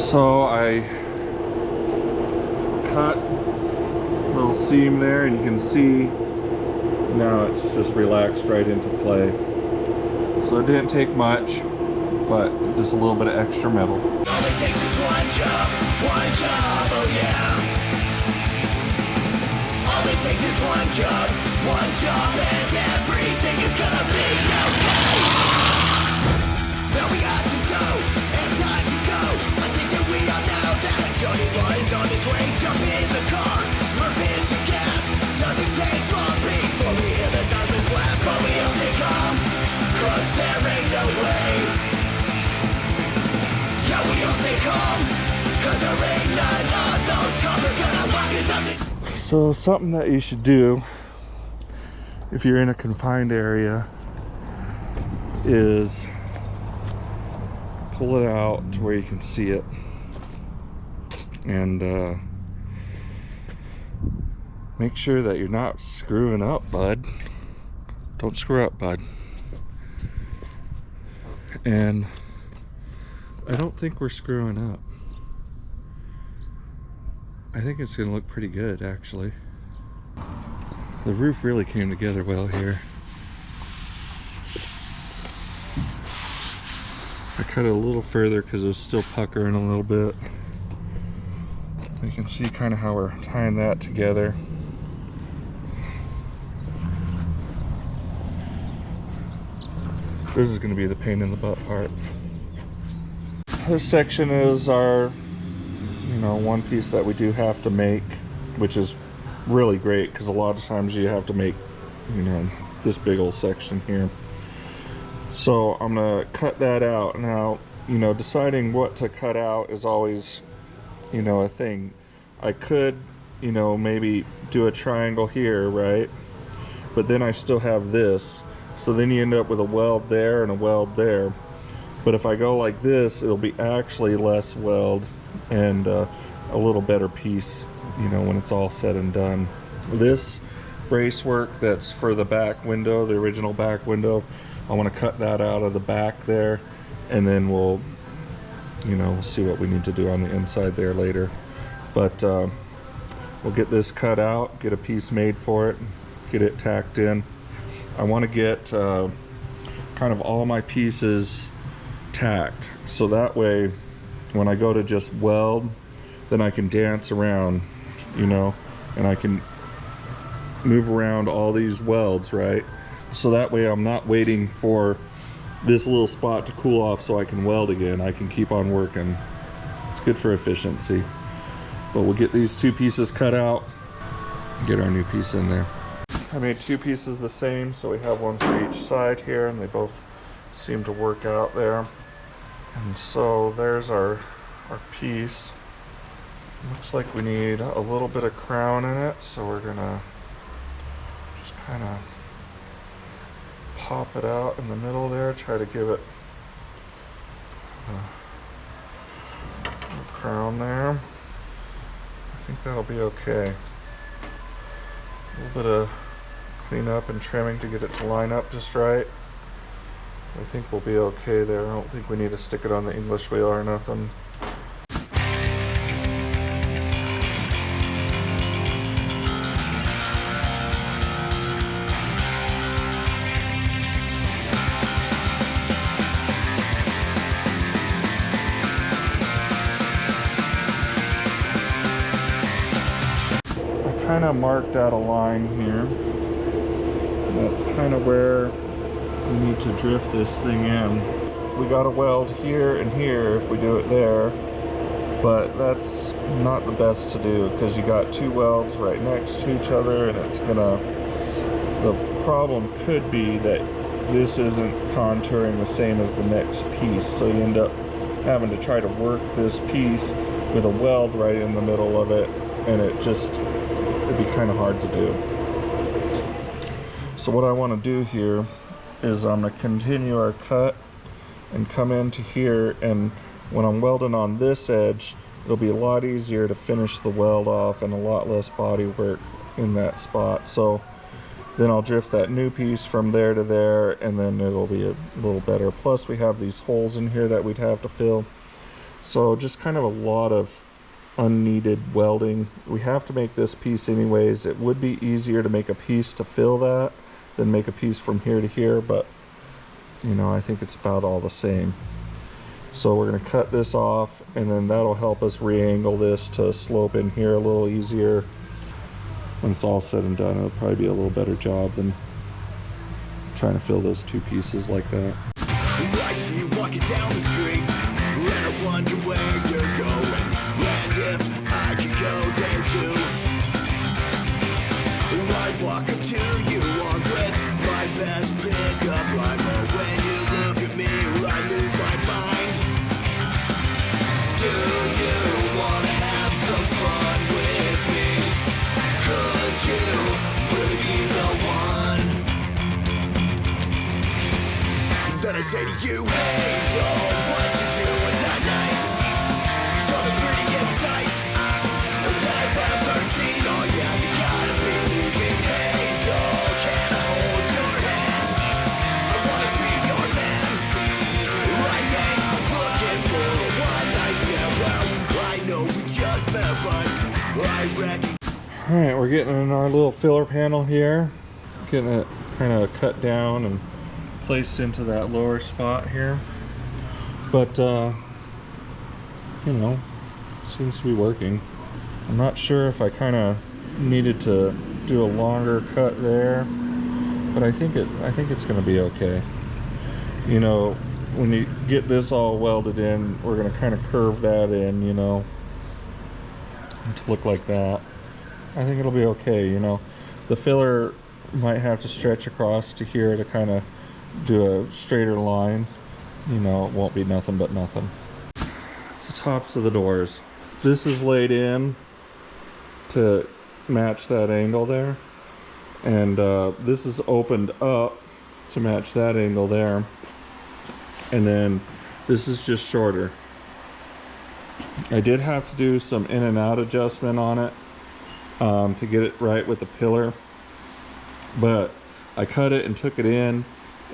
So I cut a little seam there, and you can see now it's just relaxed right into play. So it didn't take much, but just a little bit of extra metal. All it takes is one job, oh yeah. All it takes is one job, and everything is gonna be okay. Now we got to go, and it's time to go. I think that we all know that Johnny was on his way. Jump in the car, Murphy's the gas. Doesn't take long before we hear the sirens laugh. But we don't take calm, 'cause there ain't no way. Yeah, we don't stay calm, 'cause there ain't none of those coppers gonna lock us up. So something that you should do if you're in a confined area is pull it out to where you can see it, and make sure that you're not screwing up, bud. Don't screw up, bud. And I don't think we're screwing up. I think it's gonna look pretty good, actually. The roof really came together well here. I cut it a little further because it was still puckering a little bit. You can see kind of how we're tying that together. This is going to be the pain in the butt part. This section is our, one piece that we do have to make, which is really great because a lot of times you have to make, this big old section here. So I'm gonna cut that out. Now, deciding what to cut out is always, a thing. I could, maybe do a triangle here, right? But then I still have this. So then you end up with a weld there and a weld there. But if I go like this, it'll be actually less weld and a little better piece, when it's all said and done. This brace work that's for the back window, the original back window, I want to cut that out of the back there, and then we'll see what we need to do on the inside there later. But we'll get this cut out, get a piece made for it, get it tacked in. I want to get kind of all my pieces tacked, so that way when I go to just weld, then I can dance around, and I can move around all these welds, right? So that way I'm not waiting for this little spot to cool off so I can weld again. I can keep on working. It's good for efficiency. But we'll get these two pieces cut out, get our new piece in there. I made two pieces the same, so we have one for each side here, and they both seem to work out there. And so there's our piece. Looks like we need a little bit of crown in it, so we're gonna just kind of pop it out in the middle there, try to give it a little crown there. I think that'll be okay. A little bit of cleanup and trimming to get it to line up just right. I think we'll be okay there. I don't think we need to stick it on the English wheel or nothing. Kind of marked out a line here. That's kind of where we need to drift this thing in. We got to weld here and here if we do it there, but that's not the best to do because you got two welds right next to each other, and it's gonna, the problem could be that this isn't contouring the same as the next piece, so you end up having to try to work this piece with a weld right in the middle of it, and it'd be kind of hard to do. So what I want to do here is I'm going to continue our cut and come into here, and when I'm welding on this edge, it'll be a lot easier to finish the weld off and a lot less body work in that spot. So then I'll drift that new piece from there to there, and then it'll be a little better. Plus we have these holes in here that we'd have to fill. So just kind of a lot of unneeded welding. We have to make this piece anyways. It would be easier to make a piece to fill that than make a piece from here to here, but you know, I think it's about all the same. So we're going to cut this off, and then that'll help us re-angle this to slope in here a little easier. When it's all said and done, it'll probably be a little better job than trying to fill those two pieces like that. I see you walking down the street, and I wonder where you're going, and if I could go there too. I walk up to you armed with my best pickup line, but when you look at me, I lose my mind. Do you wanna have some fun with me? Could you really be the one? Then I say to you, hey, dog, what you doing today? You're the prettiest sight that I've ever seen. Oh yeah, you gotta be leaving. Hey, dog, can I hold your hand? I wanna be your man. I ain't looking for a one-night stand. Well, I know we just met, but I reckon. Alright, we're getting in our little filler panel here. Getting it kind of cut down and placed into that lower spot here. But, you know, seems to be working. I'm not sure if I kind of needed to do a longer cut there, but I think it's going to be okay. You know, when you get this all welded in, we're going to kind of curve that in, you know, to look like that. I think it'll be okay, you know. The filler might have to stretch across to here to kind of do a straighter line. You know, it won't be nothing but nothing. It's the tops of the doors. This is laid in to match that angle there, and this is opened up to match that angle there, and then this is just shorter. I did have to do some in and out adjustment on it to get it right with the pillar, but I cut it and took it in,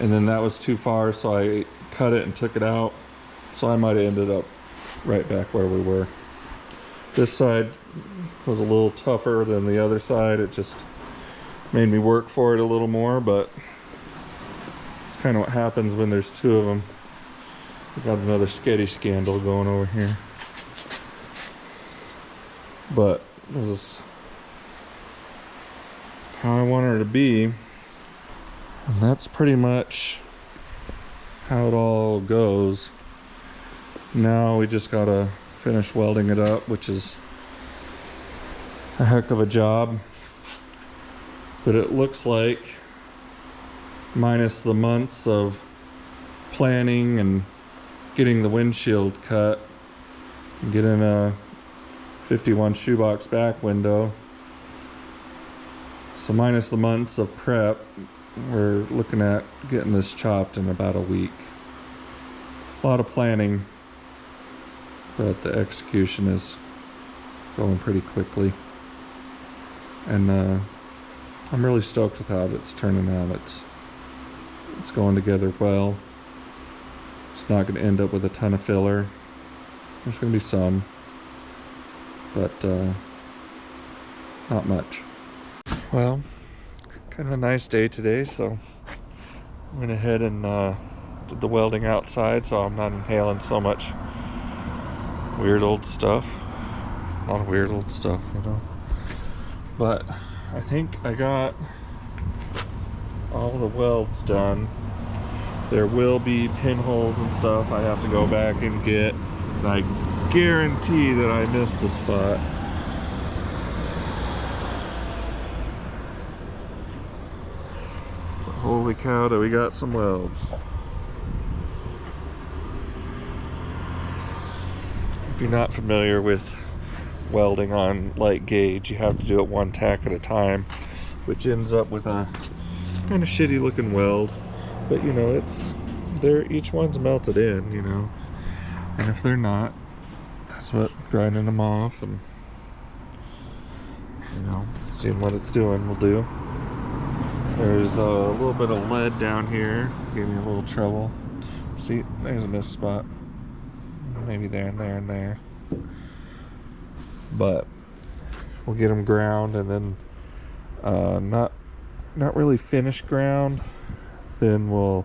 and then that was too far, so I cut it and took it out, so I might have ended up right back where we were. This side was a little tougher than the other side. It just made me work for it a little more, but it's kind of what happens when there's two of them. We got another sketty scandal going over here, but this is how I want her to be, and that's pretty much how it all goes. Now we just gotta finish welding it up, which is a heck of a job, but it looks like, minus the months of planning and getting the windshield cut and getting a 51 shoebox back window, so minus the months of prep, we're looking at getting this chopped in about a week. A lot of planning, but the execution is going pretty quickly, and I'm really stoked with how it's turning out. It's going together well. It's not going to end up with a ton of filler. There's going to be some, but not much. Well, kind of a nice day today, so I went ahead and did the welding outside, so I'm not inhaling so much weird old stuff. A lot of weird old stuff, you know. But I think I got all the welds done. There will be pinholes and stuff I have to go back and get, and I guarantee that I missed a spot. Holy cow, do we got some welds. If you're not familiar with welding on light gauge, you have to do it one tack at a time, which ends up with a kind of shitty looking weld. But you know, each one's melted in, you know. And if they're not, that's what grinding them off and, you know, seeing what it's doing will do. There's a little bit of lead down here, gave me a little trouble. See, there's a missed spot. maybe there and there and there. But we'll get them ground, and then not really finished ground. Then we'll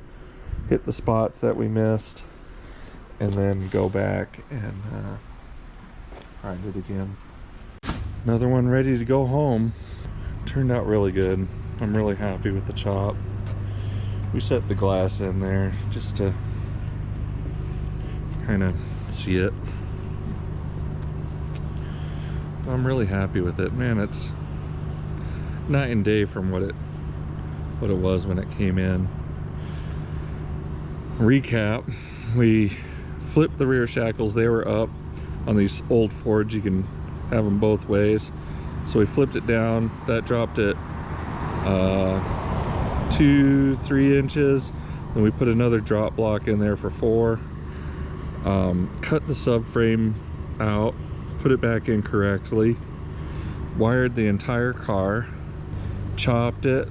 hit the spots that we missed, and then go back and grind it again. Another one ready to go home. Turned out really good. I'm really happy with the chop. We set the glass in there just to kind of see it. But I'm really happy with it. Man, it's night and day from what it was when it came in. Recap, we flipped the rear shackles. They were up on these old Fords. You can have them both ways. So we flipped it down. That dropped it 2-3 inches. Then we put another drop block in there for 4. Cut the subframe out, put it back in correctly, wired the entire car, chopped it,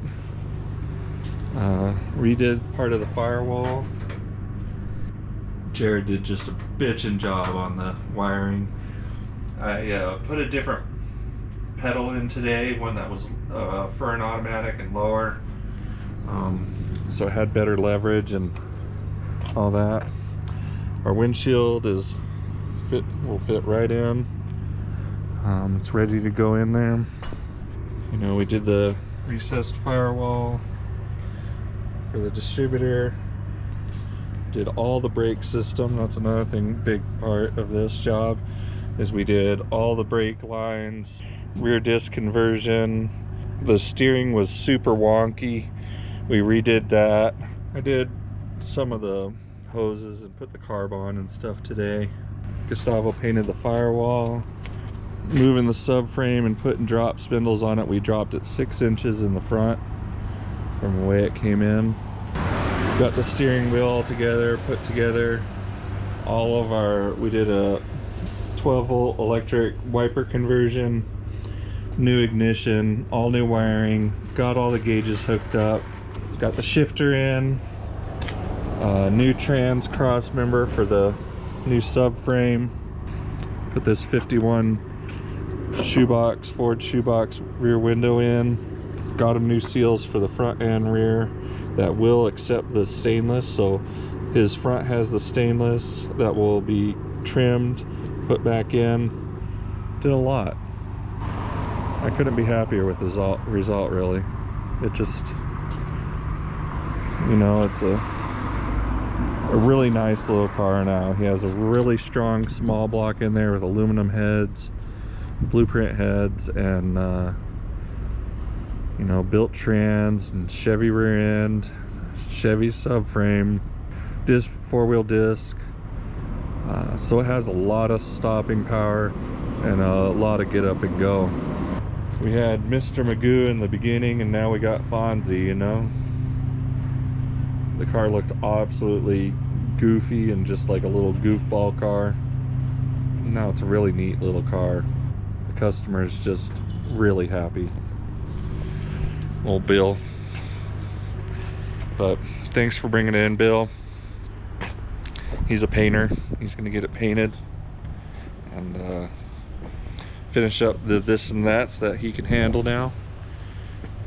redid part of the firewall. Jared did just a bitchin' job on the wiring. I put a different pedal in today, one that was for an automatic and lower, so it had better leverage and all that. Our windshield will fit right in. It's ready to go in there. You know, we did the recessed firewall for the distributor. Did all the brake system. That's another thing, big part of this job, is we did all the brake lines, rear disc conversion. The steering was super wonky. We redid that. I did some of the hoses and put the carb on and stuff today. Gustavo painted the firewall. Moving the subframe and putting drop spindles on it. We dropped it 6 inches in the front from the way it came in. Got the steering wheel all together, put together all of our, we did a 12-volt electric wiper conversion, new ignition, all new wiring, got all the gauges hooked up, got the shifter in, new trans cross member for the new subframe, put this 51 shoebox, Ford shoebox rear window in, got them new seals for the front and rear that will accept the stainless. So his front has the stainless that will be trimmed, put back in. Did a lot. I couldn't be happier with the result, really. It just, you know, it's a really nice little car now. He has a really strong small block in there with aluminum heads, blueprint heads, and you know, built trans and Chevy rear end, Chevy subframe, disc, 4-wheel disc. So it has a lot of stopping power and a lot of get up and go. We had Mr. Magoo in the beginning, and now we got Fonzie, you know. The car looked absolutely goofy and just like a little goofball car. Now it's a really neat little car. The customer's just really happy. Old Bill. But thanks for bringing it in, Bill. He's a painter. He's gonna get it painted and finish up the this and that's that he can handle now.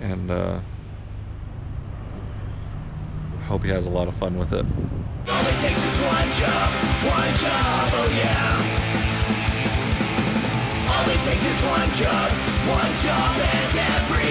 And hope he has a lot of fun with it. All it takes is one job, oh yeah. All it takes is one job, and every